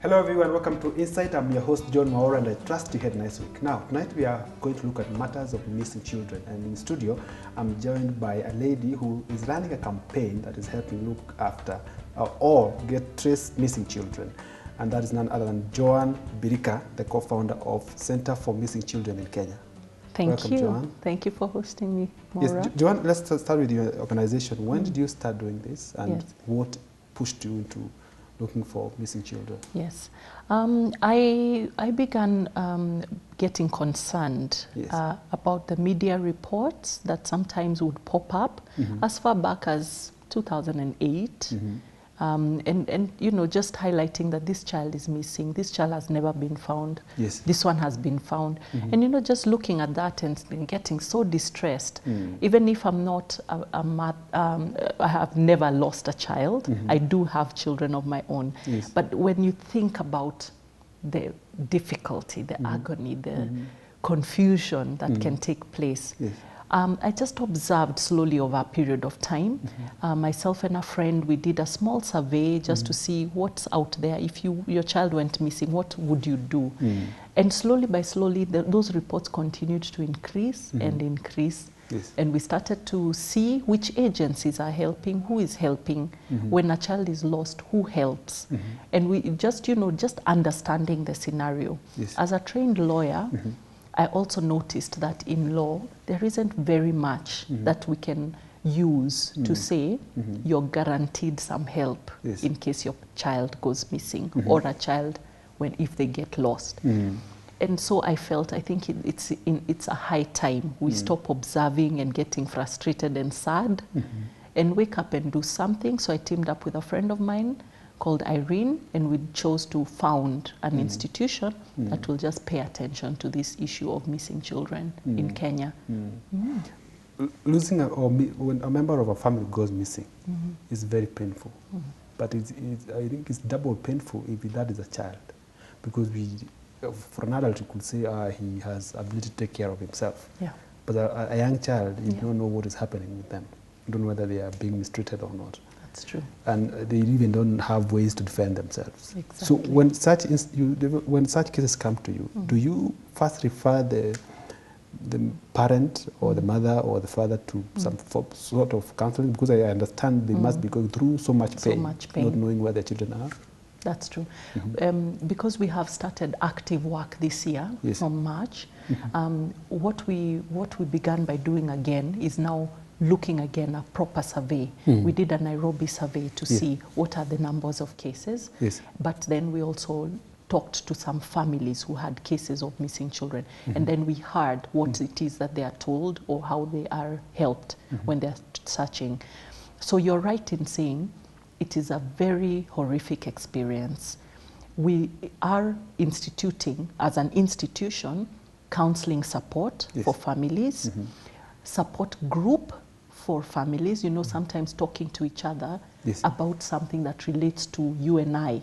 Hello everyone, welcome to Insight. I'm your host Joan and I trust you had a nice week. Now, tonight we are going to look at matters of missing children, and in studio I'm joined by a lady who is running a campaign that is helping look after or trace missing children, and that is none other than Joan Birika, the co-founder of Center for Missing Children in Kenya. Welcome, you. Joan. Thank you for hosting me, Yes, Joan, let's start with your organization. When did you start doing this, and what pushed you into looking for missing children? Yes, I began getting concerned about the media reports that sometimes would pop up as far back as 2008. And you know, just highlighting that this child is missing, this child has never been found, this one has been found. And you know, just looking at that and getting so distressed, even if I'm not I have never lost a child, I do have children of my own. But when you think about the difficulty, the agony, the confusion that can take place, I just observed slowly over a period of time. Myself and a friend, we did a small survey just to see what's out there. If your child went missing, what would you do? And slowly by slowly, those reports continued to increase and increase. And we started to see which agencies are helping, who is helping. When a child is lost, who helps? And we just, you know, just understanding the scenario. As a trained lawyer, I also noticed that in law, there isn't very much that we can use to say you're guaranteed some help in case your child goes missing or a child if they get lost. And so I think it's a high time we stop observing and getting frustrated and sad and wake up and do something. So I teamed up with a friend of mine called Irene, and we chose to found an institution that will just pay attention to this issue of missing children in Kenya. Losing when a member of a family goes missing is very painful, but I think it's double painful if that is a child, because for an adult you could say he has ability to take care of himself, but a young child, you don't know what is happening with them. You don't know whether they are being mistreated or not. That's true. And they even don't have ways to defend themselves. Exactly. So when such cases come to you, do you first refer the parent or the mother or the father to some sort of counseling? Because I understand they must be going through so much pain, not knowing where their children are. That's true. Because we have started active work this year from March, what we began by doing again is now looking again a proper survey. We did a Nairobi survey to see what are the numbers of cases, but then we also talked to some families who had cases of missing children, and then we heard what it is that they are told or how they are helped when they're searching. So you're right in saying it is a very horrific experience. We are instituting, as an institution, counseling support for families, support group for families, you know, sometimes talking to each other about something that relates to you and I.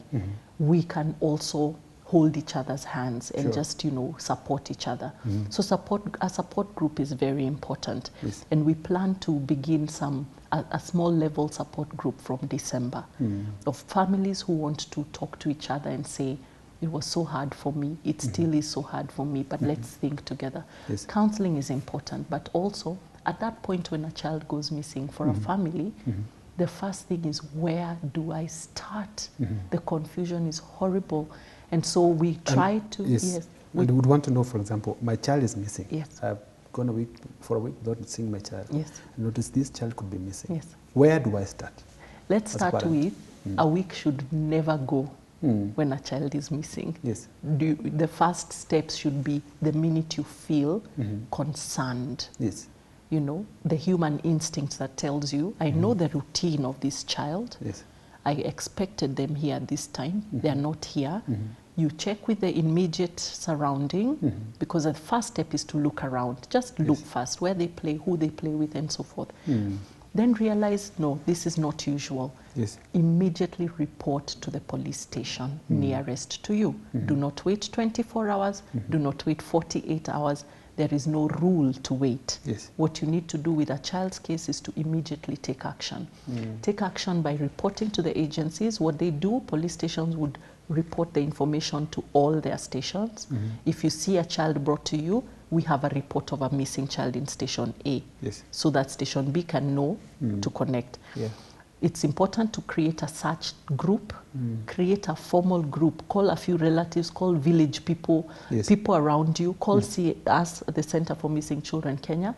We can also hold each other's hands and just, you know, support each other. So a support group is very important. And we plan to begin a small level support group from December of families who want to talk to each other and say, it was so hard for me, it still is so hard for me, but let's think together. Counseling is important, but also at that point when a child goes missing for a family, the first thing is, where do I start? The confusion is horrible. And so we try to... we would want to know, for example, my child is missing. I've gone for a week without seeing my child. I notice this child could be missing. Where do I start? Let's start with a week should never go when a child is missing. The first steps should be the minute you feel concerned. You know, the human instinct that tells you, I know the routine of this child. I expected them here at this time. They are not here. You check with the immediate surrounding, because the first step is to look around. Just look first, where they play, who they play with, and so forth. Then realize, no, this is not usual. Immediately report to the police station nearest to you. Do not wait 24 hours. Do not wait 48 hours. There is no rule to wait. What you need to do with a child's case is to immediately take action. Take action by reporting to the agencies. What they do, police stations would report the information to all their stations. If you see a child brought to you, we have a report of a missing child in station A, so that station B can know to connect. It's important to create a search group, create a formal group, call a few relatives, call village people, people around you, call us, the Center for Missing Children Kenya.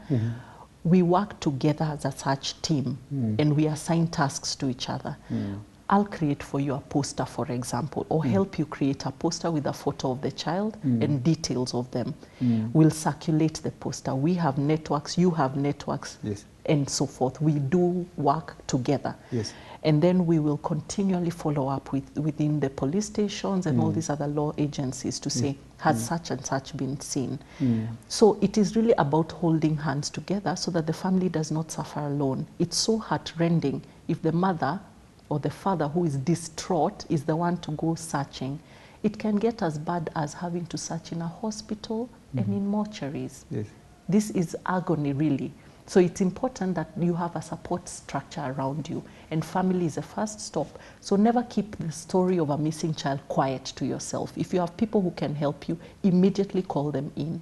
We work together as a search team and we assign tasks to each other. I'll create for you a poster, for example, or help you create a poster with a photo of the child and details of them. We'll circulate the poster. We have networks, you have networks, and so forth. We do work together. And then we will continually follow up within the police stations and all these other law agencies to say, has such and such been seen? So it is really about holding hands together so that the family does not suffer alone. It's so heartrending if the mother or the father who is distraught is the one to go searching. It can get as bad as having to search in a hospital and in mortuaries. This is agony, really. So it's important that you have a support structure around you, and family is a first stop. So never keep the story of a missing child quiet to yourself. If you have people who can help you, immediately call them in.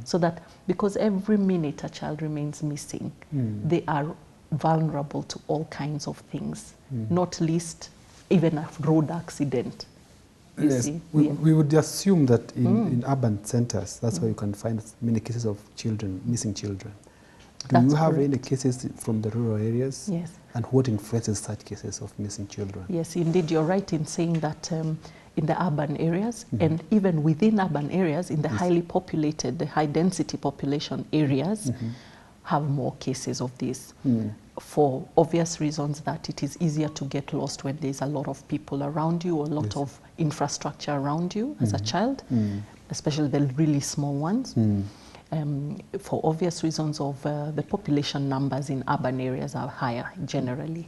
So that, because every minute a child remains missing, they are vulnerable to all kinds of things, not least even a road accident. We would assume that in urban centers, that's where you can find many cases of children, missing children. Do you have any cases from the rural areas? Yes. And what influences such cases of missing children? Yes, indeed, you're right in saying that in the urban areas, and even within urban areas, in the highly populated, the high density population areas, have more cases of this for obvious reasons, that it is easier to get lost when there's a lot of people around you or a lot of infrastructure around you as a child, especially the really small ones. For obvious reasons of the population numbers in urban areas are higher generally.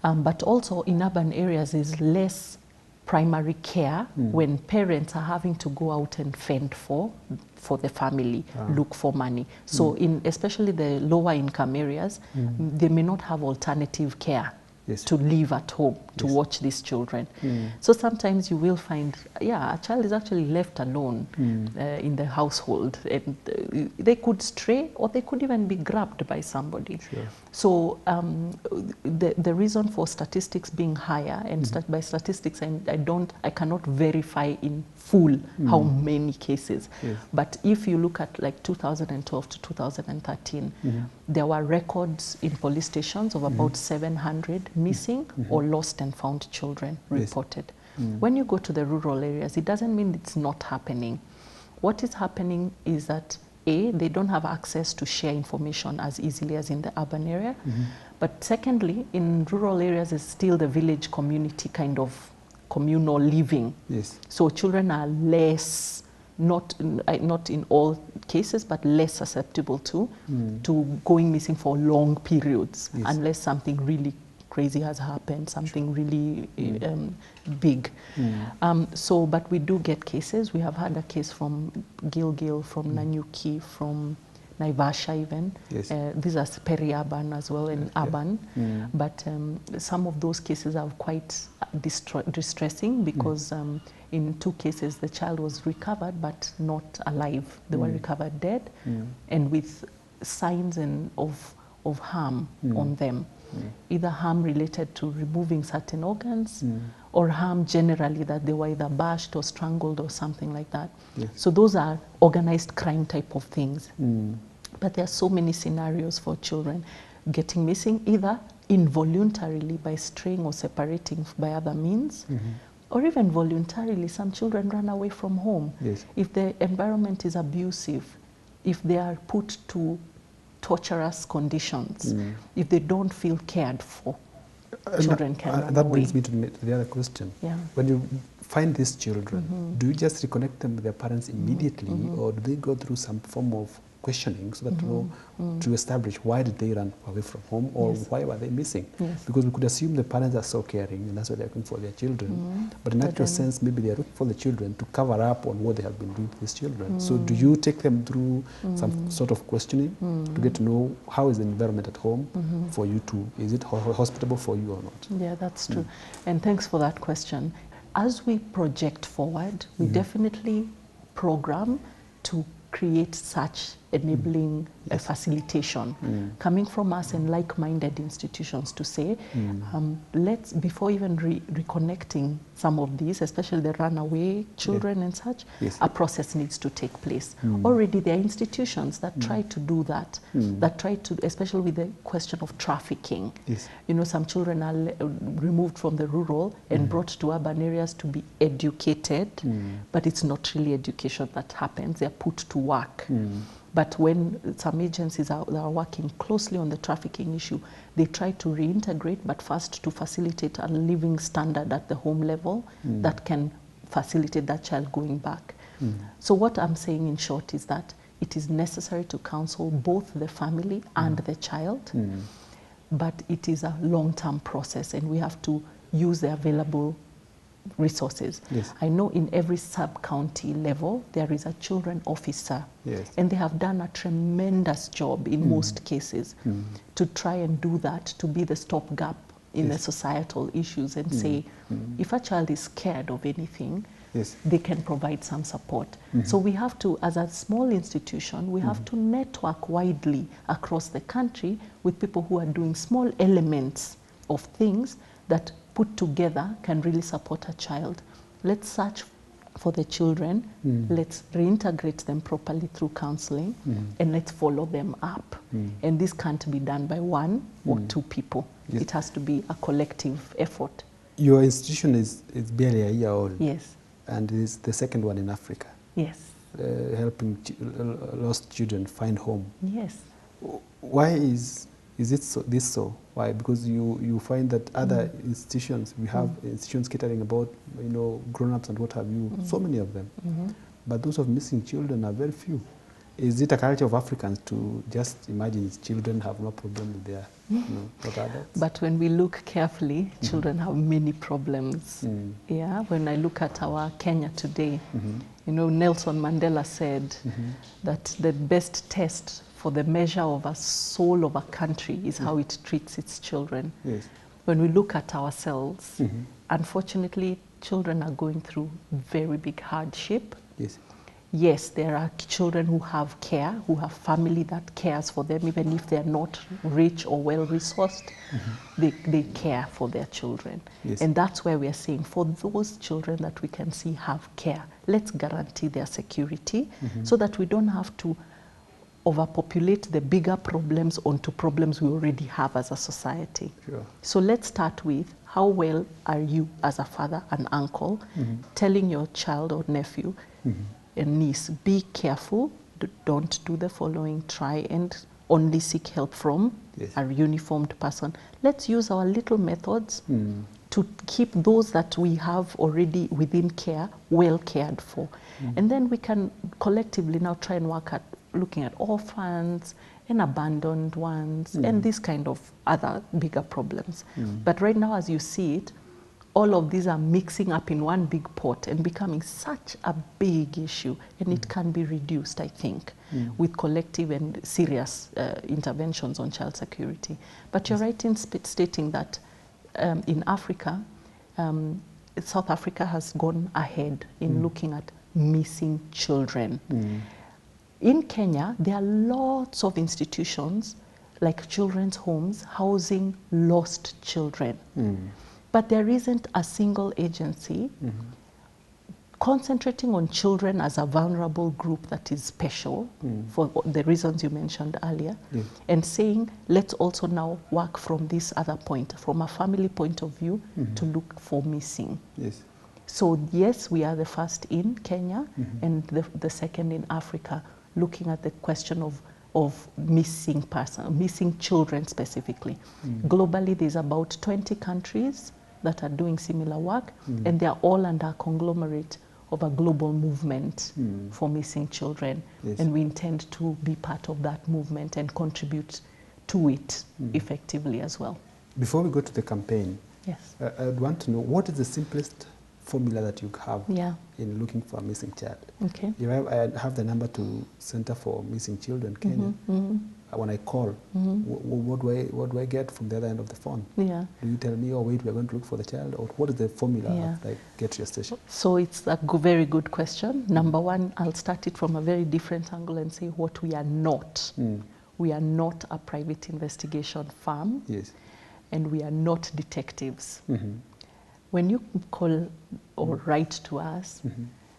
But also in urban areas is less primary care when parents are having to go out and fend for the family, look for money. So in especially the lower income areas, they may not have alternative care to live at home to watch these children. So sometimes you will find, a child is actually left alone in the household, and they could stray or they could even be grabbed by somebody. So the reason for statistics being higher, and by statistics I cannot verify in full how many cases, but if you look at like 2012 to 2013, there were records in police stations of about 700 missing or lost and found children reported. When you go to the rural areas, it doesn't mean it's not happening. What is happening is that they don't have access to share information as easily as in the urban area. But secondly, in rural areas, it's still the village community kind of communal living. So children are less, not in all cases, but less susceptible to going missing for long periods, unless something really crazy has happened, something really big. But we do get cases. We have had a case from Gilgil, from Nanyuki, from Naivasha even. These are peri-urban as well and urban. But some of those cases are quite distressing because in 2 cases the child was recovered but not alive. They were recovered dead and with signs of harm on them. Either harm related to removing certain organs or harm generally, that they were either bashed or strangled or something like that. So those are organized crime type of things. But there are so many scenarios for children getting missing, either involuntarily by straying or separating by other means, or even voluntarily. Some children run away from home. If the environment is abusive, if they are put to torturous conditions, if they don't feel cared for, children can run away. That brings me to the other question. When you find these children, do you just reconnect them with their parents immediately, or do they go through some form of questioning so that to establish why did they run away from home, or why were they missing? Because we could assume the parents are so caring and that's why they're looking for their children. But in actual sense, maybe they're looking for the children to cover up on what they have been doing to these children. So do you take them through some sort of questioning to get to know how is the environment at home for you to, is it hospitable for you or not? Yeah, that's true. And thanks for that question. as we project forward, we definitely program to create such enabling facilitation coming from us and like-minded institutions to say, let's, before even reconnecting some of these, especially the runaway children and such, a process needs to take place. Already there are institutions that try to do that, that try to, especially with the question of trafficking. You know, some children are removed from the rural and brought to urban areas to be educated, but it's not really education that happens. They're put to work. But when some agencies are working closely on the trafficking issue, they try to reintegrate, but first to facilitate a living standard at the home level that can facilitate that child going back. So what I'm saying in short is that it is necessary to counsel both the family and the child, but it is a long-term process and we have to use the available resources. I know in every sub-county level there is a children officer, and they have done a tremendous job in most cases to try and do that, to be the stopgap in the societal issues and say, if a child is scared of anything, they can provide some support. So we have to, as a small institution, we have to network widely across the country with people who are doing small elements of things that put together can really support a child. Let's search for the children, let's reintegrate them properly through counseling, and let's follow them up. And this can't be done by one or two people. It has to be a collective effort. Your institution is barely a year old. Yes. And it's the second one in Africa. Yes. Helping lost children find home. Yes. Why is it so? Why? Because you find that other institutions, we have institutions catering about, you know, grown-ups and what have you, so many of them. But those of missing children are very few. Is it a culture of Africans to just imagine children have no problem with their, you know, what adults? But when we look carefully, children have many problems. Yeah, when I look at our Kenya today, you know, Nelson Mandela said that the best test for the measure of a soul of a country is how it treats its children. When we look at ourselves, unfortunately, children are going through very big hardship. Yes, there are children who have care, who have family that cares for them, even if they're not rich or well-resourced, they care for their children. And that's where we are saying, for those children that we can see have care, let's guarantee their security so that we don't have to overpopulate the bigger problems onto problems we already have as a society. So let's start with, how well are you as a father and uncle telling your child or nephew and niece, be careful, don't do the following, try and only seek help from a uniformed person. Let's use our little methods to keep those that we have already within care well cared for. And then we can collectively now try and work at looking at orphans and abandoned ones and this kind of other bigger problems. But right now, as you see it, all of these are mixing up in one big pot and becoming such a big issue, and it can be reduced, I think, with collective and serious interventions on child security. But you're right in stating that in Africa, South Africa has gone ahead in looking at missing children. In Kenya, there are lots of institutions like children's homes housing lost children. But there isn't a single agency concentrating on children as a vulnerable group that is special for the reasons you mentioned earlier, and saying, let's also now work from this other point, from a family point of view, to look for missing. So yes, we are the first in Kenya and the second in Africa, looking at the question of missing children specifically. Globally, there's about 20 countries that are doing similar work, and they're all under a conglomerate of a global movement for missing children. And we intend to be part of that movement and contribute to it effectively as well. Before we go to the campaign, I'd want to know, what is the simplest formula that you have in looking for a missing child? I have the number to Center for Missing Children, Kenya. when I call, what do I get from the other end of the phone? Yeah. Do you tell me, oh wait, we're going to look for the child, or what is the formula of like get to your station? So it's a very good question. Number one, I'll start it from a very different angle and say what we are not. We are not a private investigation firm. Yes. And we are not detectives. When you call or write to us,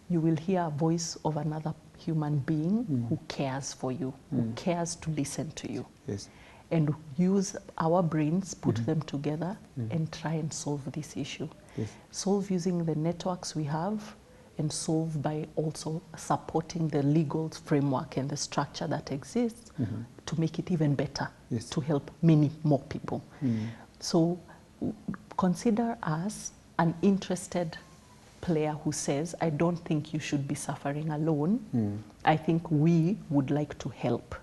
you will hear a voice of another human being who cares for you, who cares to listen to you. Yes. And use our brains, put them together and try and solve this issue. Yes. Solve using the networks we have, and solve by also supporting the legal framework and the structure that exists to make it even better, to help many more people. So consider us an interested player who says, I don't think you should be suffering alone. I think we would like to help.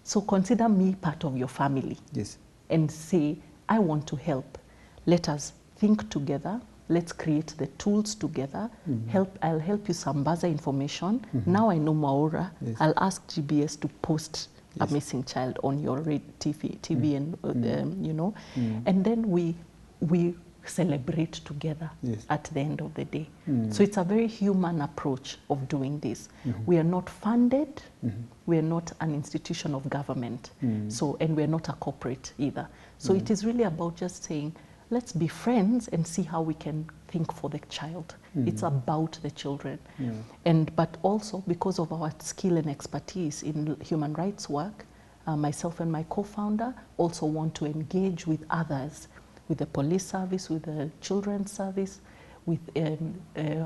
So consider me part of your family. Yes. And say, I want to help. Let us think together. Let's create the tools together. I'll help you sambaza information. Now I know Maura. I'll ask GBS to post a missing child on your TV and you know, and then we celebrate together at the end of the day. So it's a very human approach of doing this. We are not funded. We are not an institution of government. So, and we're not a corporate either. So it is really about just saying, let's be friends and see how we can think for the child. It's about the children. But also because of our skill and expertise in human rights work, myself and my co-founder also want to engage with others, with the police service, with the children's service, with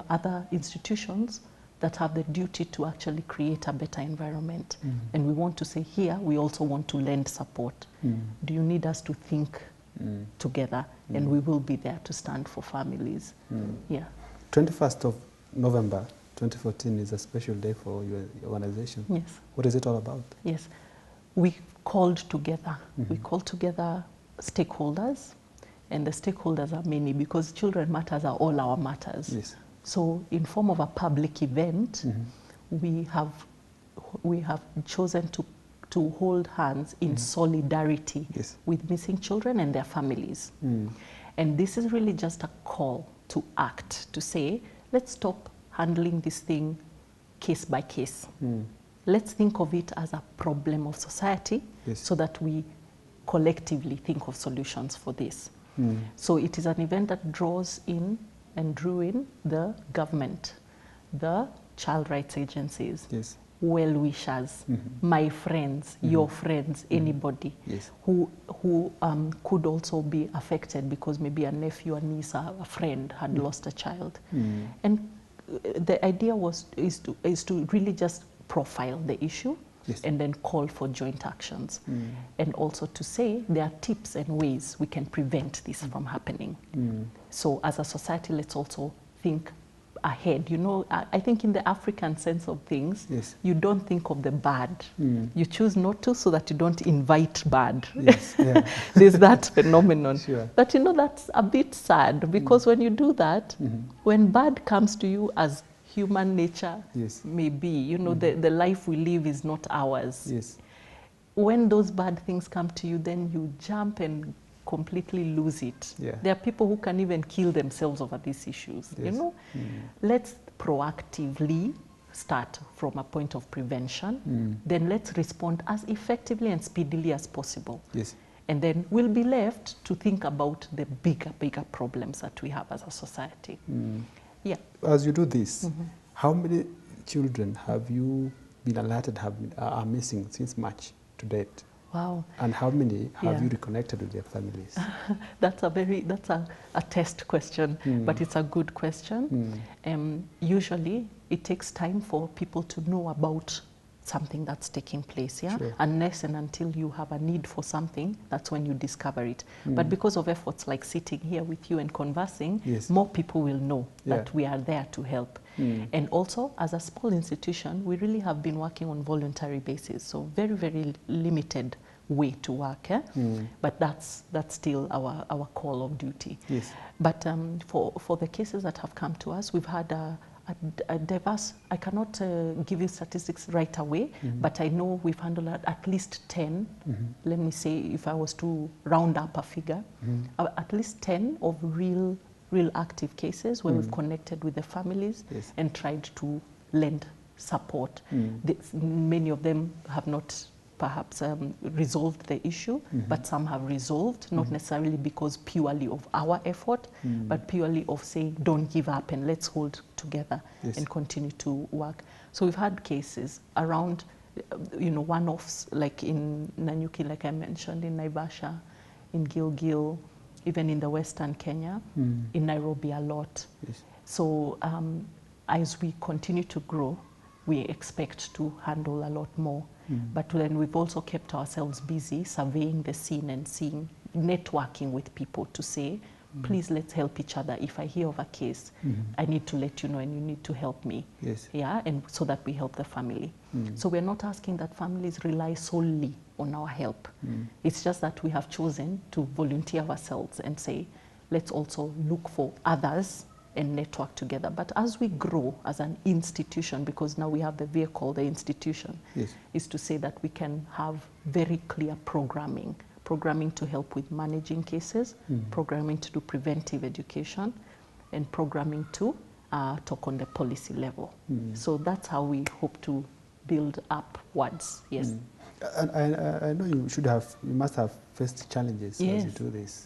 other institutions that have the duty to actually create a better environment. And we want to say here, we also want to lend support. Do you need us to think together? And we will be there to stand for families. 21st of November 2014 is a special day for your organization. Yes. What is it all about? Yes. We called together. We called together stakeholders, and the stakeholders are many because children matters are all our matters. Yes. So in form of a public event, we have chosen to hold hands in solidarity with missing children and their families. And this is really just a call to act, to say, let's stop handling this thing case by case. Let's think of it as a problem of society so that we collectively think of solutions for this. So it is an event that draws in and drew in the government, the child rights agencies, well-wishers, my friends, your friends, anybody who could also be affected because maybe a nephew, a niece, a friend had lost a child. And the idea is to really just profile the issue and then call for joint actions. And also to say there are tips and ways we can prevent this from happening. So as a society, let's also think ahead. You know, I think in the African sense of things, you don't think of the bad. You choose not to so that you don't invite bad. There's that phenomenon. But you know, that's a bit sad because when you do that, when bad comes to you as human nature may be, you know, the life we live is not ours. When those bad things come to you, then you jump and completely lose it. There are people who can even kill themselves over these issues, you know. Let's proactively start from a point of prevention, then let's respond as effectively and speedily as possible. And then we'll be left to think about the bigger problems that we have as a society. As you do this, how many children have you been alerted are missing since March to date? Wow. And how many have you reconnected with their families? That's a test question, but it's a good question. Usually it takes time for people to know about something that's taking place, unless and until you have a need for something, that's when you discover it. But because of efforts like sitting here with you and conversing, more people will know that we are there to help. And also, as a small institution, we really have been working on voluntary basis, so very, very limited way to work, but that's still our call of duty. But for the cases that have come to us, we've had diverse. I cannot give you statistics right away, but I know we've handled at least 10. Let me say, if I was to round up a figure, at least 10 of real active cases where we've connected with the families and tried to lend support. Many of them have not perhaps resolved the issue, but some have resolved, not necessarily because purely of our effort, but purely of saying, don't give up and let's hold together and continue to work. So we've had cases around, one-offs, like in Nanyuki, like I mentioned, in Naivasha, in Gilgil, even in the Western Kenya, in Nairobi a lot. So as we continue to grow, we expect to handle a lot more. But then we've also kept ourselves busy surveying the scene and seeing, networking with people to say, please let's help each other. If I hear of a case, I need to let you know and you need to help me. Yeah, and so that we help the family. So we're not asking that families rely solely on our help. It's just that we have chosen to volunteer ourselves and say, let's also look for others and network together. But as we grow as an institution, because now we have the vehicle, the institution, is to say that we can have very clear programming to help with managing cases, programming to do preventive education, and programming to talk on the policy level. So that's how we hope to build upwards. And I know you must have faced challenges as you do this.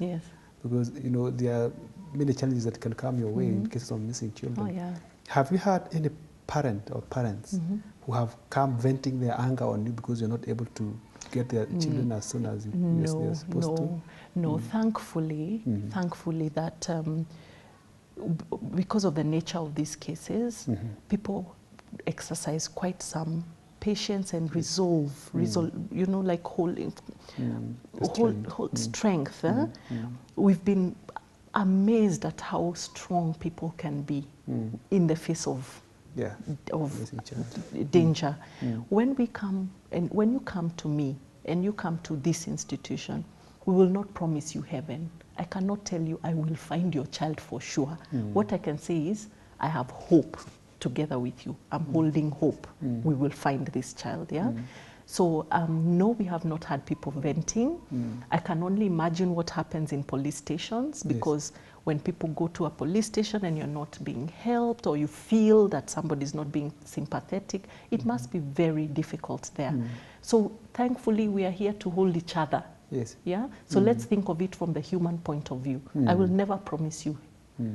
Because there are many challenges that can come your way in cases of missing children. Have you had any parent or parents who have come venting their anger on you because you're not able to get their children as soon as they're supposed to? No, thankfully that because of the nature of these cases, people exercise quite some patience and resolve, like holding, hold strength. We've been amazed at how strong people can be in the face of danger. When we come, and when you come to me and you come to this institution, we will not promise you heaven. I cannot tell you I will find your child for sure. What I can say is I have hope together with you. I'm holding hope. We will find this child. So no, we have not had people venting. I can only imagine what happens in police stations, because when people go to a police station and you're not being helped, or you feel that somebody's not being sympathetic, it must be very difficult there. So thankfully we are here to hold each other. So let's think of it from the human point of view. I will never promise you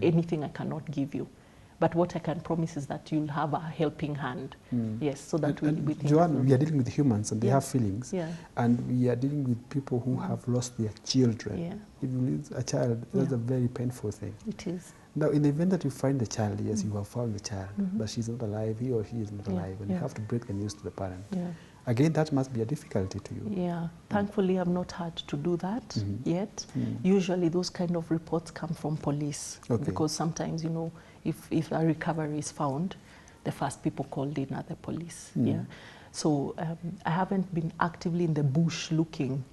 anything I cannot give you. But what I can promise is that you'll have a helping hand. So that we think. Joan, we are dealing with humans and they have feelings. And we are dealing with people who have lost their children. If you lose a child, that's a very painful thing. It is. Now, in the event that you find the child, yes, you have found the child, but she's not alive, he or she is not alive, and you have to break the news to the parent. Again, that must be a difficulty to you. Thankfully, I've not had to do that yet. Usually, those kind of reports come from police, because sometimes, if a recovery is found, the first people called in are the police. So I haven't been actively in the bush looking,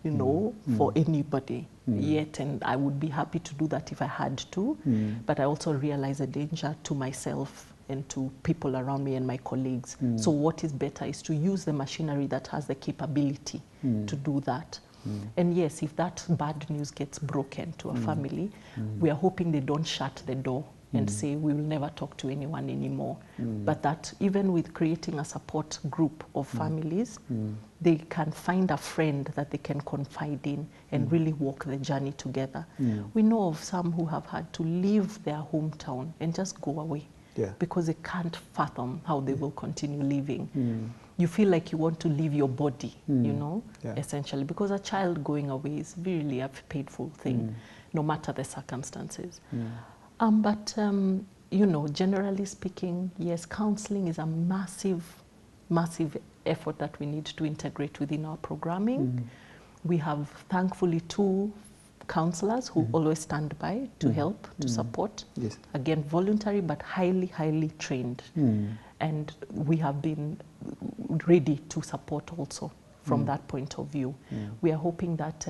for anybody yet, and I would be happy to do that if I had to. But I also realize a danger to myself and to people around me and my colleagues. So what is better is to use the machinery that has the capability to do that. And yes, if that bad news gets broken to a family, we are hoping they don't shut the door and say, we will never talk to anyone anymore. But that even with creating a support group of families, they can find a friend that they can confide in and really walk the journey together. We know of some who have had to leave their hometown and just go away because they can't fathom how they will continue living. You feel like you want to leave your body, essentially, because a child going away is really a painful thing, no matter the circumstances. But generally speaking, yes, counseling is a massive effort that we need to integrate within our programming. We have, thankfully, 2 counselors who always stand by to help, to support. Again, voluntary, but highly trained. And we have been ready to support also from that point of view. We are hoping that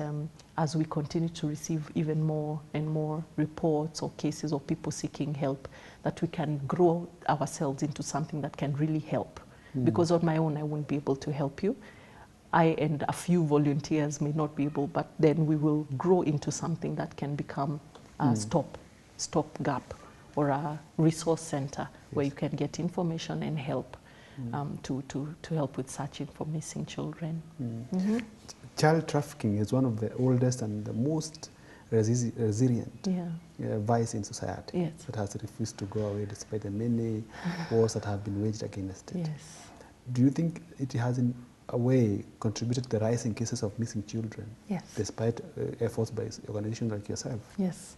as we continue to receive even more and more reports or cases of people seeking help, that we can grow ourselves into something that can really help. Because on my own, I won't be able to help you. I and a few volunteers may not be able, but then we will grow into something that can become a stop gap or a resource center where you can get information and help to help with searching for missing children. Child trafficking is one of the oldest and the most resilient vice in society that has refused to go away despite the many wars that have been waged against it. Yes. Do you think it has in a way contributed to the rise in cases of missing children? Yes. Despite efforts by organizations like yourself? Yes,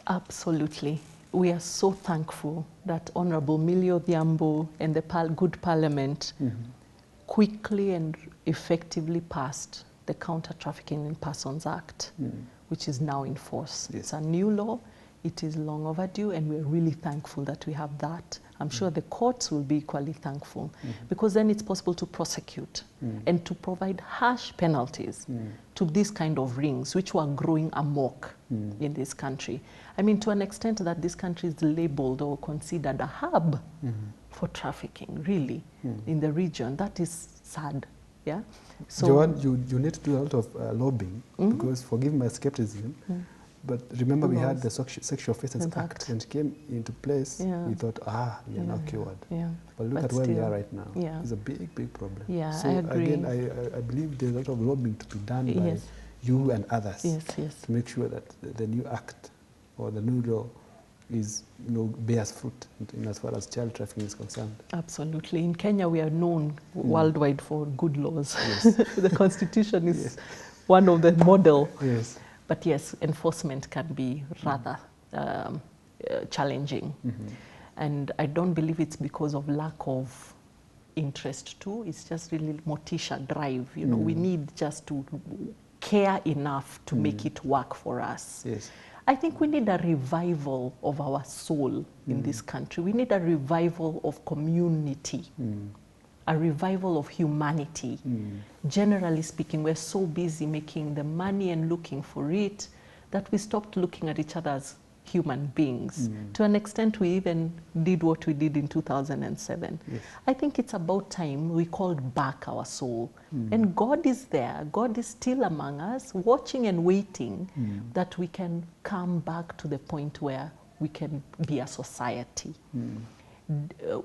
absolutely. We are so thankful that Honorable Millie Odhiambo and the good Parliament quickly and effectively passed the Counter-Trafficking in Persons Act, which is now in force. Yes. It's a new law. It is long overdue, and we're really thankful that we have that. I'm sure the courts will be equally thankful, because then it's possible to prosecute and to provide harsh penalties to these kind of rings, which were growing amok in this country. I mean, to an extent that this country is labeled or considered a hub for trafficking, really, in the region. That is sad. Yeah. So, Joan, you need to do a lot of lobbying, because, forgive my skepticism, but remember we had the Sexual Offences Act, and it came into place. We thought, we are now cured. But look at where we are right now. It's a big, big problem. So I agree. Again, I believe there's a lot of lobbying to be done by you and others to make sure that the new act or the new law is, bears fruit in as far as child trafficking is concerned. Absolutely. In Kenya, we are known worldwide for good laws. The Constitution is one of the model. But yes, enforcement can be rather challenging. And I don't believe it's because of lack of interest too. It's just really motisha drive. We need just to care enough to make it work for us. I think we need a revival of our soul in this country. We need a revival of community, a revival of humanity. Generally speaking, we're so busy making the money and looking for it that we stopped looking at each other as human beings. To an extent, we even did what we did in 2007. I think it's about time we called back our soul. And God is there. God is still among us, watching and waiting that we can come back to the point where we can be a society.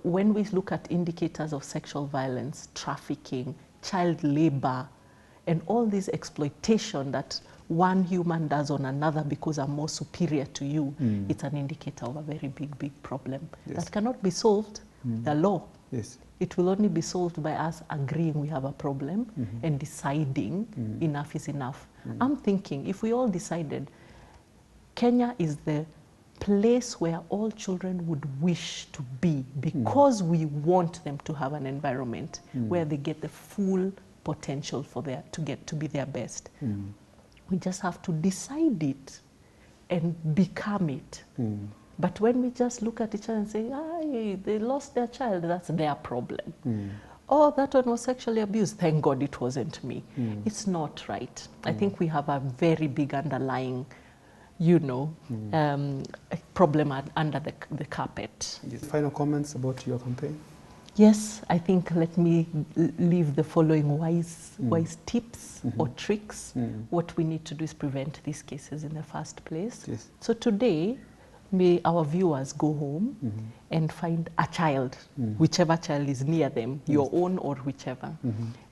When we look at indicators of sexual violence, trafficking, child labor, and all this exploitation that one human does on another because I'm more superior to you, it's an indicator of a very big, big problem that cannot be solved by law. It will only be solved by us agreeing we have a problem and deciding enough is enough. I'm thinking if we all decided Kenya is the place where all children would wish to be, because we want them to have an environment where they get the full potential for to be their best. We just have to decide it and become it. But when we just look at each other and say, they lost their child, that's their problem. Oh, that one was sexually abused, thank God it wasn't me. It's not right. I think we have a very big underlying problem under the carpet. Final comments about your campaign? Yes, I think let me leave the following wise tips or tricks. What we need to do is prevent these cases in the first place. So today, may our viewers go home and find a child, whichever child is near them, your own or whichever.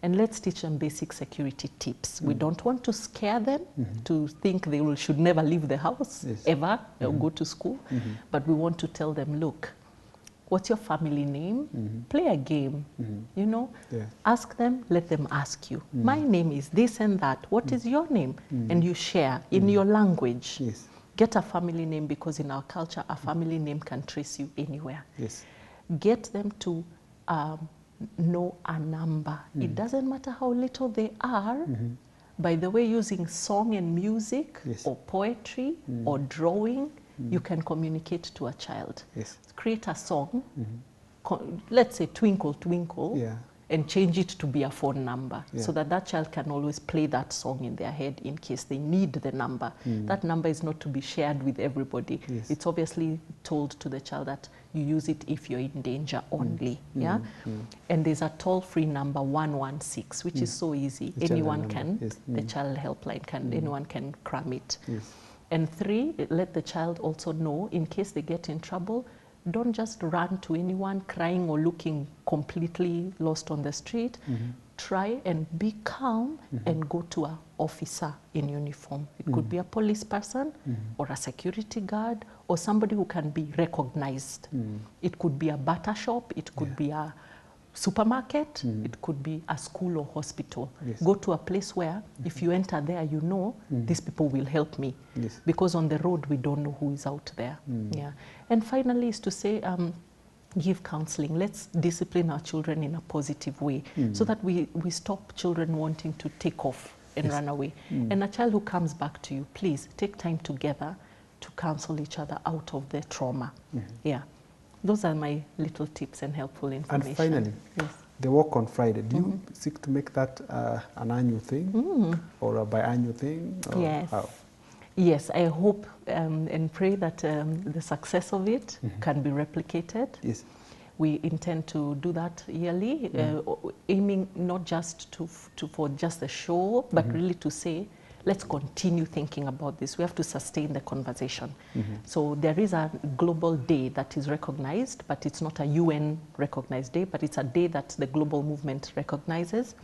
And let's teach them basic security tips. We don't want to scare them to think they should never leave the house ever or go to school. But we want to tell them, look, what's your family name? Play a game, Ask them, let them ask you. My name is this and that. What is your name? And you share in your language. Get a family name, because in our culture, a family name can trace you anywhere. Get them to know a number. It doesn't matter how little they are. By the way, using song and music or poetry or drawing, you can communicate to a child. Create a song, let's say Twinkle, Twinkle, and change it to be a phone number so that that child can always play that song in their head in case they need the number. That number is not to be shared with everybody. It's obviously told to the child that you use it if you're in danger only. And there's a toll-free number 116, which is so easy. The Anyone can, the child helpline can, anyone can cram it. And 3, let the child also know in case they get in trouble, don't just run to anyone crying or looking completely lost on the street. Try and be calm and go to an officer in uniform. It could be a police person or a security guard or somebody who can be recognized. It could be a butter shop, it could be a supermarket, it could be a school or hospital. Go to a place where if you enter there, you know these people will help me. Because on the road, we don't know who is out there. And finally is to say, give counseling. Let's discipline our children in a positive way so that we stop children wanting to take off and run away. And a child who comes back to you, please take time together to counsel each other out of the trauma. Those are my little tips and helpful information. And finally, the walk on Friday, do you seek to make that an annual thing or a biannual thing? Or yes. How? Yes, I hope and pray that the success of it can be replicated. We intend to do that yearly, aiming not just for just the show, but really to say, let's continue thinking about this. We have to sustain the conversation. So there is a global day that is recognized, but it's not a UN recognized day, but it's a day that the global movement recognizes,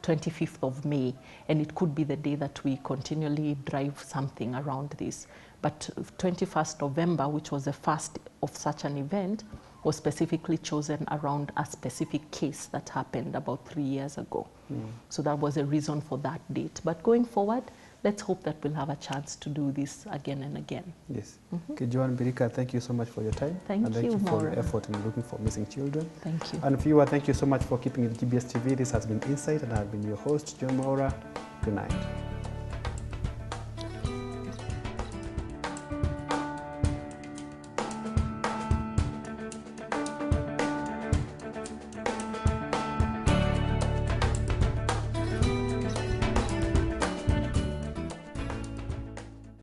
25th of May. And it could be the day that we continually drive something around this. But 21st November, which was the first of such an event, was specifically chosen around a specific case that happened about 3 years ago. So that was a reason for that date. But going forward, let's hope that we'll have a chance to do this again and again. Okay, Joan, Birika, thank you so much for your time. Thank you, for your effort in looking for missing children. Thank you. And viewer, thank you so much for keeping it GBS TV. This has been Insight, and I've been your host, Joan Maura. Good night.